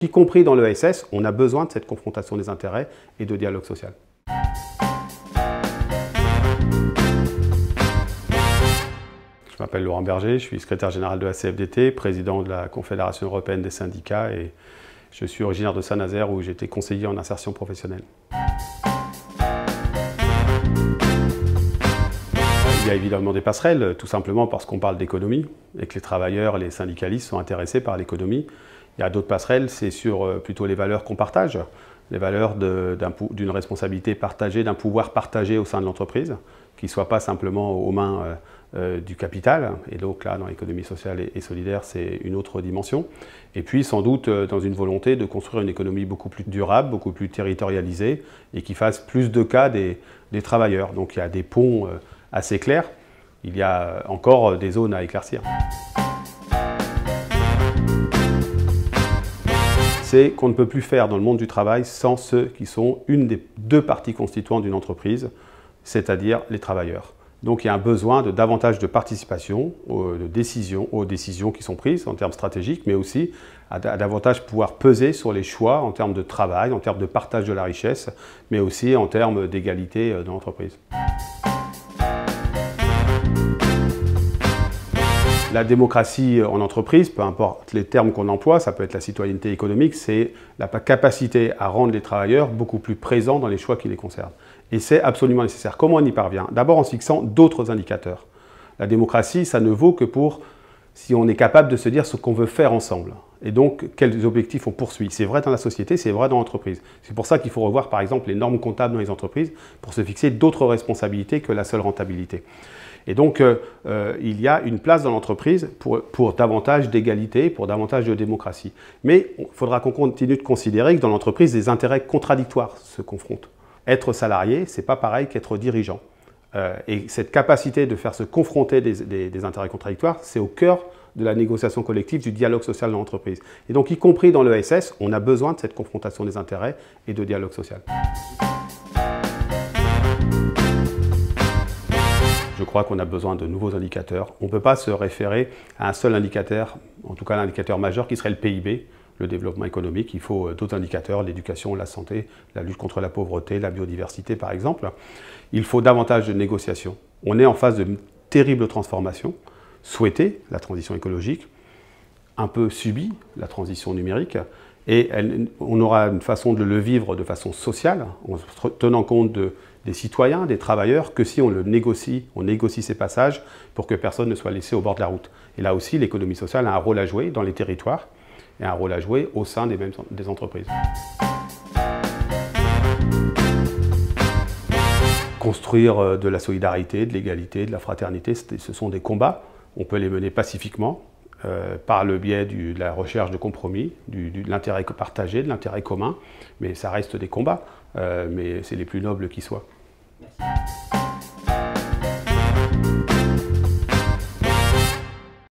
y compris dans l'ESS, on a besoin de cette confrontation des intérêts et de dialogue social. Je m'appelle Laurent Berger, je suis secrétaire général de la CFDT, président de la Confédération européenne des syndicats et je suis originaire de Saint-Nazaire où j'étais conseiller en insertion professionnelle. Il y a évidemment des passerelles, tout simplement parce qu'on parle d'économie et que les travailleurs, les syndicalistes sont intéressés par l'économie. Il y a d'autres passerelles, c'est sur plutôt les valeurs qu'on partage, les valeurs d'une responsabilité partagée, d'un pouvoir partagé au sein de l'entreprise, qui ne soit pas simplement aux mains du capital. Et donc là, dans l'économie sociale et solidaire, c'est une autre dimension. Et puis sans doute dans une volonté de construire une économie beaucoup plus durable, beaucoup plus territorialisée et qui fasse plus de cas des travailleurs. Donc il y a des ponts assez clairs. Il y a encore des zones à éclaircir. C'est qu'on ne peut plus faire dans le monde du travail sans ceux qui sont une des deux parties constituantes d'une entreprise, c'est-à-dire les travailleurs. Donc il y a un besoin de davantage de participation aux décisions qui sont prises en termes stratégiques, mais aussi à davantage pouvoir peser sur les choix en termes de travail, en termes de partage de la richesse, mais aussi en termes d'égalité dans l'entreprise. La démocratie en entreprise, peu importe les termes qu'on emploie, ça peut être la citoyenneté économique, c'est la capacité à rendre les travailleurs beaucoup plus présents dans les choix qui les concernent. Et c'est absolument nécessaire. Comment on y parvient? D'abord en se fixant d'autres indicateurs. La démocratie, ça ne vaut que pour si on est capable de se dire ce qu'on veut faire ensemble. Et donc, quels objectifs on poursuit. C'est vrai dans la société, c'est vrai dans l'entreprise. C'est pour ça qu'il faut revoir, par exemple, les normes comptables dans les entreprises pour se fixer d'autres responsabilités que la seule rentabilité. Et donc, il y a une place dans l'entreprise pour davantage d'égalité, pour davantage de démocratie. Mais il faudra qu'on continue de considérer que dans l'entreprise, des intérêts contradictoires se confrontent. Être salarié, ce n'est pas pareil qu'être dirigeant. Et cette capacité de faire se confronter des intérêts contradictoires, c'est au cœur de la négociation collective, du dialogue social dans l'entreprise. Et donc, y compris dans l'ESS, on a besoin de cette confrontation des intérêts et de dialogue social. Je crois qu'on a besoin de nouveaux indicateurs. On ne peut pas se référer à un seul indicateur, en tout cas l'indicateur majeur qui serait le PIB, le développement économique. Il faut d'autres indicateurs, l'éducation, la santé, la lutte contre la pauvreté, la biodiversité par exemple. Il faut davantage de négociations. On est en phase de terribles transformations, souhaitées, la transition écologique, un peu subie, la transition numérique, et on aura une façon de le vivre de façon sociale, en tenant compte des citoyens, des travailleurs, que si on négocie ces passages pour que personne ne soit laissé au bord de la route. Et là aussi, l'économie sociale a un rôle à jouer dans les territoires et un rôle à jouer au sein des entreprises. Construire de la solidarité, de l'égalité, de la fraternité, ce sont des combats. On peut les mener pacifiquement par le biais de la recherche de compromis, de l'intérêt partagé, de l'intérêt commun, mais ça reste des combats, mais c'est les plus nobles qui soient. Merci.